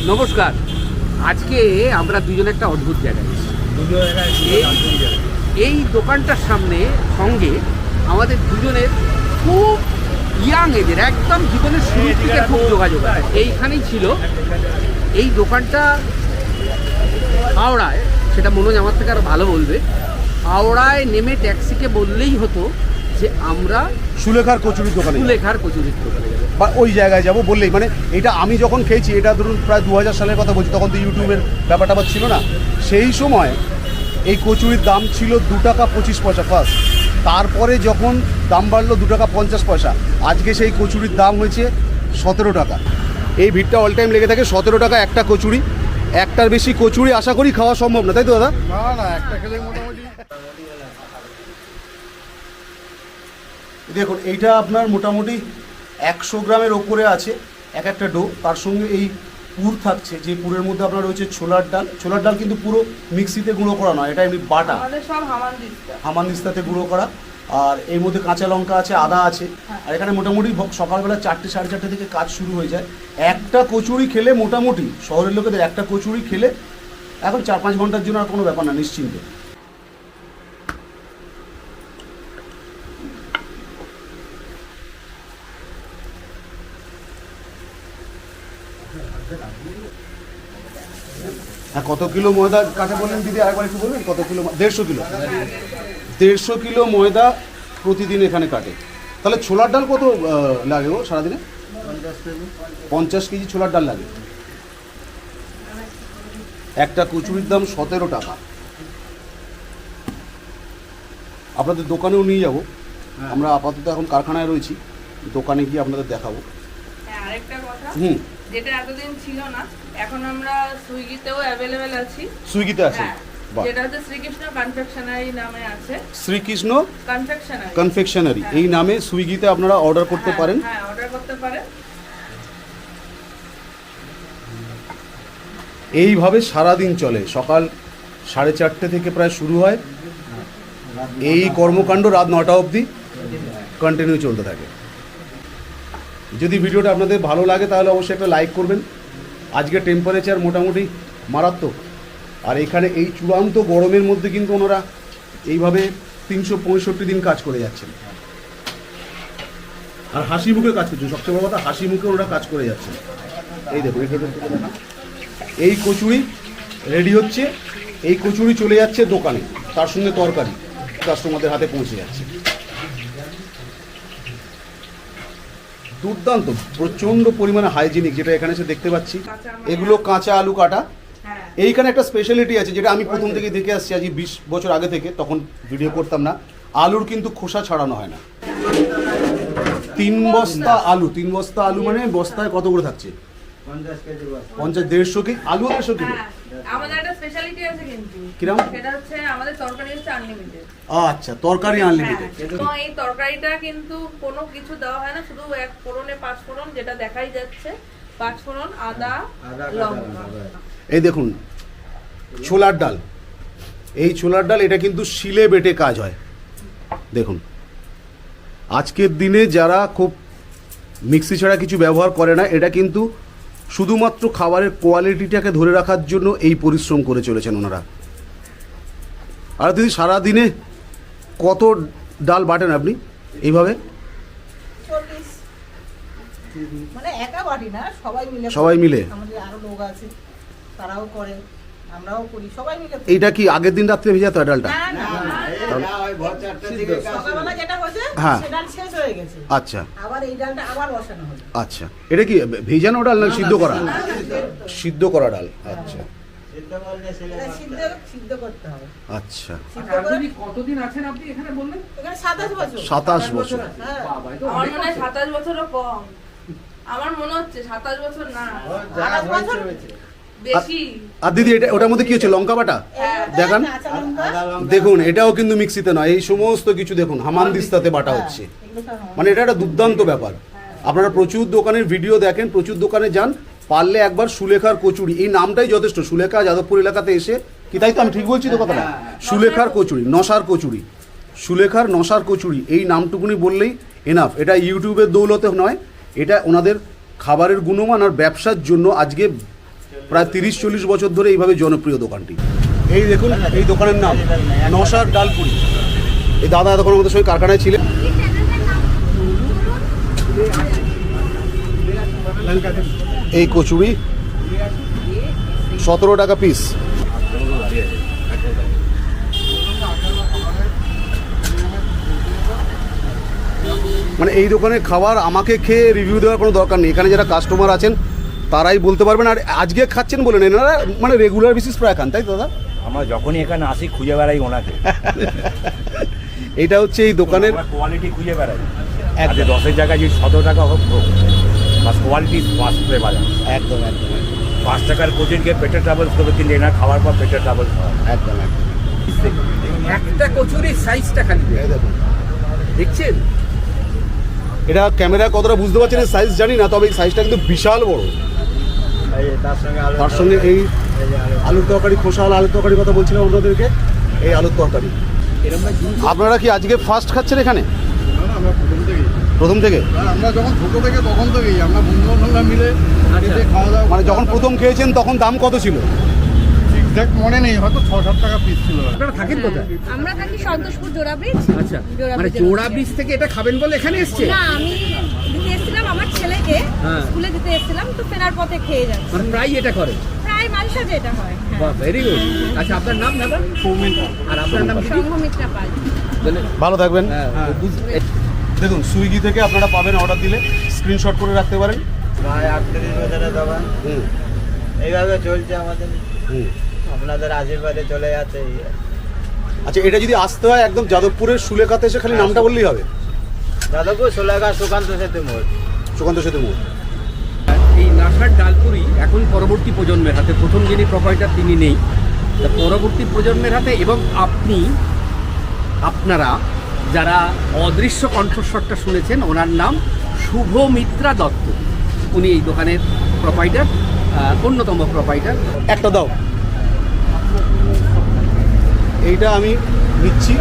নমস্কার। আজকে আমরা দুজনে একটা অদ্ভুত জায়গায় এই দোকানটার সঙ্গে আমাদের দুজনের খুব ইয়াং এজের একদম জীবনের শুরু থেকে খুব যোগাযোগ এইখানেই ছিল। এই দোকানটা হাওড়ায়, সেটা মনোজ আমার থেকে আরও ভালো বলবে, হাওড়ায় নেমে ট্যাক্সিকে বললেই হতো যে আমরা সুলেখার কচুরির দোকানে যাবো বা ওই জায়গায় যাবো বললেই, মানে এটা আমি যখন খেয়েছি, এটা ধরুন প্রায় 2000 সালের কথা বলছি, তখন তো ইউটিউবের ব্যাপারটা ছিল না। সেই সময় এই কচুরির দাম ছিল 2 টাকা 25 পয়সা ফার্স্ট, তারপরে যখন দাম বাড়লো 2 টাকা 50 পয়সা, আজকে সেই কচুরির দাম হয়েছে 17 টাকা। এই ভিড়টা অল টাইম লেগে থাকে। 17 টাকা একটা কচুরি, একটার বেশি কচুরি আশা করি খাওয়া সম্ভব না, তাই তো দাদা? না একটা খেলে মোটামুটি। দেখুন এইটা আপনার মোটামুটি 100 গ্রামের ওপরে আছে এক একটা ডো। তার সঙ্গে এই পুর থাকছে, যে পুরের মধ্যে আপনার রয়েছে ছোলার ডাল। ছোলার ডাল কিন্তু পুরো মিক্সিতে গুঁড়ো করা নয়, এটা এমনি বাটা, হামানদিস্তাতে গুঁড়ো করা। আর এর মধ্যে কাঁচা লঙ্কা আছে, আদা আছে। আর এখানে মোটামুটি সকালবেলা 4টে সাড়ে 4টে থেকে কাজ শুরু হয়ে যায়। একটা কচুরি খেলে মোটামুটি শহরের লোকেদের একটা কচুরি খেলে এখন 4-5 ঘন্টার জন্য আর কোনো ব্যাপার না, নিশ্চিন্তে। হ্যাঁ, কত কিলো ময়দা কাটে বললেন দিদি, আরেকবার একটু বলবেন? কত কিলো? 150 কিলো। 150 কিলো ময়দা প্রতিদিন এখানে কাটে। তাহলে ছোলার ডাল কত লাগে গো সারাদিনে? 50 কেজি ছোলার ডাল লাগে। একটা কচুরির দাম 17 টাকা। আপনাদের দোকানেও নিয়ে যাব আমরা। আপাতত এখন কারখানায় রয়েছি, দোকানে গিয়ে আপনাদের দেখাবো। হ্যাঁ, আরেকটা কথা, যেটা এতদিন ছিল না, এখন আমরা সুইগিতেও অ্যাভেলেবেল আছি। সুইগিতে আছে? যেটা হচ্ছে শ্রীকৃষ্ণ কনফেকশনারি নামে আছে। শ্রীকৃষ্ণ কনফেকশনারি এই নামে সুইগিতে আপনারা অর্ডার করতে পারেন। হ্যাঁ, অর্ডার করতে পারেন। এইভাবে সারাদিন চলে। সকাল 4:30 থেকে প্রায় শুরু হয়, এই কর্মকাণ্ড রাত 9টা অবধি কন্টিনিউ চলতে থাকে। যদি ভিডিওটা আপনাদের ভালো লাগে তাহলে অবশ্যই একটা লাইক করবেন। আজকে টেম্পারেচার মোটামুটি মারাত্মক, আর এখানে এই চূড়ান্ত গরমের মধ্যে কিন্তু ওনারা এইভাবে 365 দিন কাজ করে যাচ্ছেন, আর হাসি মুখে কাজ করছেন। সবচেয়ে বড় কথা, হাসি মুখে ওনারা কাজ করে যাচ্ছেন। এই দেখুন, এই কচুরি রেডি হচ্ছে, এই কচুরি চলে যাচ্ছে দোকানে, তার সঙ্গে তরকারি কাস্টমারদের হাতে পৌঁছে যাচ্ছে। দুর্দান্ত, প্রচণ্ড পরিমাণে হাইজিনিক, যেটা এখানে এসে দেখতে পাচ্ছি। এগুলো কাঁচা আলু কাটা। এইখানে একটা স্পেশালিটি আছে, যেটা আমি প্রথম থেকে দেখে আসছি, আজ 20 বছর আগে থেকে, তখন ভিডিও করতাম না। আলুর কিন্তু খোসা ছাড়ানো হয় না। 3 বস্তা আলু মানে বস্তায় কত করে থাকছে? 50 150 কেজি আলু, 150 কিলো। আমাদের একটা স্পেশালিটি আছে কিন্তু। কিরকম? সেটা হচ্ছে আমাদের তরকারি হচ্ছে আনলিমিটেড। আচ্ছা, তরকারি আনলিমিটেড। তো এই তরকারিটা কিন্তু কোনো কিছু দেওয়া হয় না, শুধু এক ফোড়নে 5 ফোড়ন, যেটা দেখাই যাচ্ছে 5 ফোড়ন, আদা, লঙ্কা। এই দেখুন ছোলার ডাল, এই ছোলার ডাল এটা কিন্তু শিলে বেটে কাজ হয়। দেখুন, আজকের দিনে যারা খুব মিক্সি ছাড়া কিছু ব্যবহার করে না, এটা কিন্তু শুধুমাত্র খাবারের কোয়ালিটিটাকে ধরে রাখার জন্য এই পরিশ্রম করে চলেছেন ওনারা। আর দিদি, সারাদিনে কত ডাল বাটেন আপনি এইভাবে? 40, মানে একা বাটি না, সবাই মিলে আমাদের আরো লোক আছে, তারাও করে, আমরাও করি, সবাই মিলে। এইটা কি আগের দিন রাত্রে ভেজা তো ডালটা? সকালবেলা যেটা হয়েছে সেটা শেষ হয়ে গেছে। আচ্ছা, আবার এই ডালটা আবার বসানো হলো। আচ্ছা, এটা কি ভেজানো ডাল না সিদ্ধ করা? সিদ্ধ করা ডাল। আচ্ছা, সিদ্ধ করতে হবে। আচ্ছা, কতদিন আছেন আপনি এখানে বললেন? এখানে 27 বছর। 27 বছর। আমার মনে হয় 27 বছরও কম। আমার মনে হচ্ছে 27 বছর না, 28 বছর বেশি। আর দিদি, এটা ওটার মধ্যে কি হচ্ছে? লঙ্কা বাটা দেখান। দেখুন, এটাও কিন্তু মিক্সিতে নয়, এই সমস্ত কিছু দেখুন হামানদিস্তাতে বাটা হচ্ছে। মানে এটা একটা দুর্দান্ত ব্যাপার। আপনারা প্রচুর দোকানের ভিডিও দেখেন, প্রচুর দোকানে যান, পারলে একবার সুলেখার কচুরি, এই নামটাই যথেষ্ট। সুলেখা যাদবপুর এলাকাতে এসে কি, তাই তো আমি ঠিক বলছি তো কথাটা? সুলেখার কচুরি, নশার কচুরি, সুলেখার নশার কচুরি, এই নামটুকুনি বললেই এনাফ। এটা ইউটিউবের দৌলতে নয়, এটা ওনাদের খাবারের গুণমান আর ব্যবসার জন্য আজকে প্রায় 30-40 বছর ধরে এইভাবে জনপ্রিয় দোকানটি। এই দেখুন এই দোকানের নাম নশার ডালপুরি। এই দাদা তখন আমাদের সঙ্গে কারখানায় ছিলেন। এই কচুরি 17 টাকা পিস। মানে এই দোকানের খাবার আমাকে খেয়ে রিভিউ দেওয়ার কোনো দরকার নেই, এখানে যারা কাস্টমার আছেন তারাই বলতে পারবেন। আর আজকে খাচ্ছেন বলেন এনারা মানে রেগুলার বেসিস প্রায় খান, তাই তো দাদা? আমরা যখনই এখানে আসি খুঁজে বেড়াই ওনাকে। এটা হচ্ছে এই দোকানের কোয়ালিটি খুঁজে বেড়াই। একদম। 10-এর জায়গায় যদি 17 টাকা হোক বাস কোয়ালিটি ফার্স্ট করে বাজার। একদম একদম 5 টাকার কোচিনকে পেটের ট্রাভেলস করবে, কিন্তু এনার খাওয়ার পর পেটের ট্রাভেলস হয়। একদম একদম। একটা কচুরির সাইজটা খালি এই দেখুন, দেখছেন? এটা ক্যামেরায় কতটা বুঝতে পারছেন এই সাইজ জানি না, তবে এই সাইজটা কিন্তু বিশাল বড়। তার সঙ্গে এই আলুর তরকারি, খোসা আলুর তরকারির কথা বলছিলাম আপনাদেরকে, এই আলুর তরকারি। আপনারা কি আজকে ফার্স্ট খাচ্ছেন এখানে? আমরা প্রথম থেকে? আমরা যখন ছোট থেকে তখন থেকেই আমরা বন্ধু বান্ধবরা মিলে খেতে খাওয়া দাওয়া মানে যখন প্রথম খেয়েছেন তখন দাম কত ছিল? এক্সাক্ট মনে নেই, হয়তো 6-7 টাকা পিস ছিল। আপনারা থাকেন কোথায়? আমরা থাকি সন্তোষপুর জোড়া ব্রিজ। আচ্ছা, জোড়া মানে ব্রিজের জোড়া পাশে। ব্রিজ থেকে এটা খাবেন বলে এখানে এসছে? না, আমি দিতে এসেছিলাম আমার ছেলেকে, হ্যাঁ। স্কুলে দিতে এসেছিলাম, তো ফেরার পথে খেয়ে যাচ্ছি। মানে প্রায় এটা করে? প্রায় মাঝে সাঝে এটা হয়। বাহ, ভেরি গুড। আচ্ছা, আপনার নাম দাদা? আর আপনার নাম কি? সংঘমিত্রা পাল। ভালো থাকবেন। হ্যাঁ, দেখুন সুইগি থেকে আপনারা পাবেন, অর্ডার দিলে স্ক্রিনশট করে রাখতে পারেন। প্রায় 38 বছরের দোকান, হুম এইভাবে চলছে আমাদের। হুম। আপনাদের আশীর্বাদে চলে যাচ্ছে এই আর। আচ্ছা, এটা যদি আসতে হয় একদম যাদবপুরের সুলেখাতে এসে খালি নামটা বললেই হবে? যাদবপুর সোলাঘাট সুকান্ত সেতু মোড়। সুকান্ত সেতু মোড়। এই নাসার ডালপুরি এখন পরবর্তী প্রজন্মের হাতে। প্রথম যিনি প্রোপাইটার তিনি নেই, তা পরবর্তী প্রজন্মের হাতে। এবং আপনারা যারা অদৃশ্য কণ্ঠস্বরটা শুনেছেন, ওনার নাম শুভমিত্রা দত্ত। উনি এই দোকানের প্রোপাইটার, অন্যতম প্রোপাইটার। একটা দাও। এইটা আমি নিচ্ছি।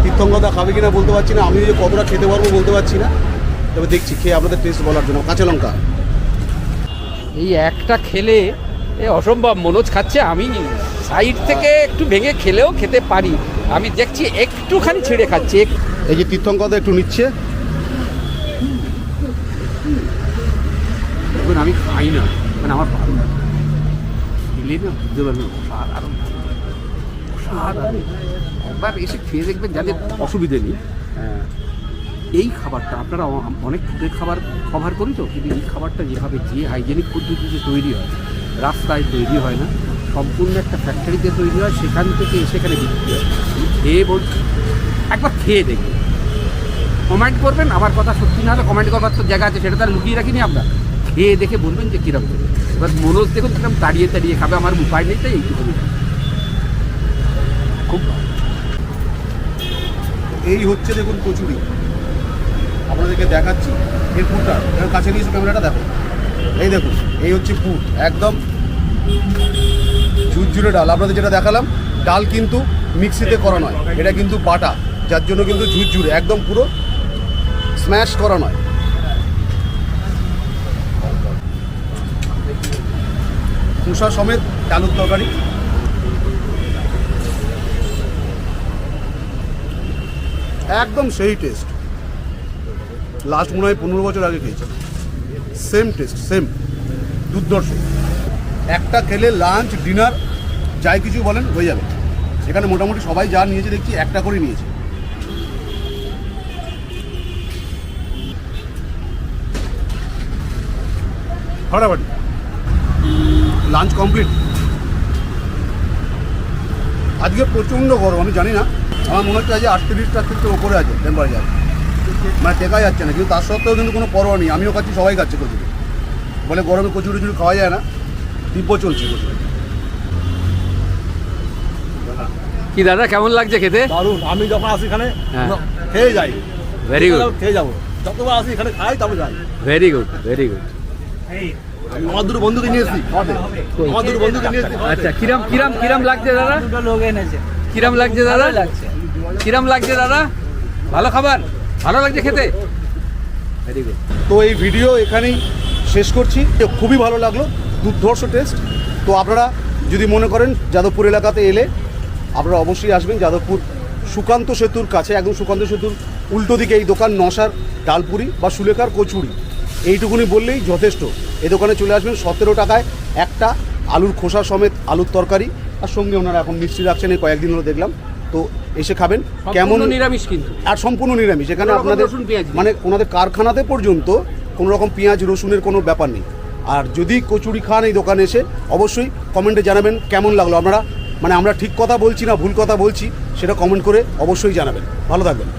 তীর্থঙ্গদা খাবে কিনা বলতে পারছি না, আমি যে কতটা খেতে পারবো বলতে পারছি না, তবে দেখছি খেয়ে আপনাদের টেস্ট বলার জন্য। কাঁচা লঙ্কা এই একটা খেলে অসম্ভব। মনোজ খাচ্ছে, আমি সাইড থেকে একটু ভেঙে খেলেও খেতে পারি। আমি দেখছি একটুখানি ছেড়ে খাচ্ছে। এই যে তীর্থঙ্গদা একটু নিচ্ছে। দেখুন, আমি খাই না, মানে আমার ভালো না খেলে না বুঝতে পারবেন অসাধারণ অসাধারণ। একবার এসে খেয়ে দেখবেন, যাদের অসুবিধে নেই। এই খাবারটা আপনারা অনেক ফুডের খাবার কভার করি তো, কিন্তু এই খাবারটা যেভাবে যে হাইজেনিক পদ্ধতিতে তৈরি হয়, রাস্তায় তৈরি হয় না, সম্পূর্ণ একটা ফ্যাক্টরিতে তৈরি হয়, সেখান থেকে সেখানে বিক্রি হয়। খেয়ে বলছি, একবার খেয়ে দেখবেন, কমেন্ট করবেন। আমার কথা সত্যি না হলে কমেন্ট করবার তো জায়গা আছে, সেটা তার লুকিয়ে রাখিনি। আপনার খেয়ে দেখে বলবেন যে কীরকম। এবার মনোজ দেখুন কিরকম তাড়িয়ে তাড়িয়ে খাবে, আমার উপায় নেই, তাই এইটুকুনি খুব। এই হচ্ছে দেখুন কচুরি, আপনাদেরকে দেখাচ্ছি এর পুরটা। এর কাছে নিয়ে এসে ক্যামেরাটা দেখো। এই দেখুন, এই হচ্ছে পুর, একদম ঝুরঝুরে ডাল। আপনাদের যেটা দেখালাম, ডাল কিন্তু মিক্সিতে করা নয়, এটা কিন্তু বাটা, যার জন্য কিন্তু ঝুরঝুরে একদম পুরো স্ম্যাশ করা নয়। খোসা সমেত ডালুর তরকারি। একদম সেই টেস্ট। লাস্ট মনে হয় 15 বছর আগে খেয়েছি, সেম টেস্ট, সেম দুর্ধর্ষ। একটা খেলে লাঞ্চ ডিনার যাই কিছু বলেন হয়ে যাবে। এখানে মোটামুটি সবাই যা নিয়েছে দেখছি একটা করে নিয়েছে। ফাটাফাটি লাঞ্চ কমপ্লিট। আজকে প্রচণ্ড গরম, আমি জানি না, আমার মনে হচ্ছে আজকে 38-38 ওপরে আছে টেম্পারেচার, মানে টেকা যাচ্ছে না। কিন্তু তার সত্ত্বেও কিন্তু কোনো পরোয়া নেই, আমিও খাচ্ছি, সবাই খাচ্ছে কচুরি। বলে গরমে কচুরি টচুরি খাওয়া যায় না, তীব্র চলছে কচুরি। কি দাদা, কেমন লাগছে খেতে? দারুণ। আমি যখন আসি এখানে হ্যাঁ। খেয়ে যাই, ভেরি গুড, খেয়ে যাবো। যতবার আসি এখানে খাই, তারপরে যাই। Very good, very good. আমার দুটো বন্ধুকে নিয়ে এসেছি, আমার দুটো বন্ধুকে নিয়ে এসেছি। আচ্ছা, কিরম কিরম কিরম লাগছে দাদা? দুটো লোক এনেছে। কিরম লাগছে দাদা? কিরম লাগছে দাদা? ভালো খাবার, ভালো লাগছে খেতে? Very good. তো এই ভিডিও এখানেই শেষ করছি। খুবই ভালো লাগলো। দুর্ধর্ষ টেস্ট। তো আপনারা যদি মনে করেন যাদবপুর এলাকাতে এলে আপনারা অবশ্যই আসবেন। যাদবপুর সুকান্ত সেতুর কাছে, একদম সুকান্ত সেতুর উল্টো দিকে এই দোকান নশার ডালপুরি বা সুলেখার কচুরি, এইটুকুনি বললেই যথেষ্ট। এই দোকানে চলে আসবেন, 17 টাকায় একটা আলুর খোসা সমেত আলুর তরকারি, আর সঙ্গে ওনারা এখন মিষ্টি রাখছেন, এই কয়েকদিন হলো দেখলাম। তো এসে খাবেন, কেমন নিরামিষ কিন্তু, আর সম্পূর্ণ নিরামিষ। এখানে কোনো রকম আপনাদের রসুন পেঁয়াজ নেই। মানে ওনাদের কারখানাতে পর্যন্ত কোনো রকম পেঁয়াজ রসুনের কোনো ব্যাপার নেই। আর যদি কচুরি খান এই দোকানে এসে, অবশ্যই কমেন্টে জানাবেন কেমন লাগলো। আমরা ঠিক কথা বলছি না ভুল কথা বলছি, সেটা কমেন্ট করে অবশ্যই জানাবেন। ভালো থাকবেন।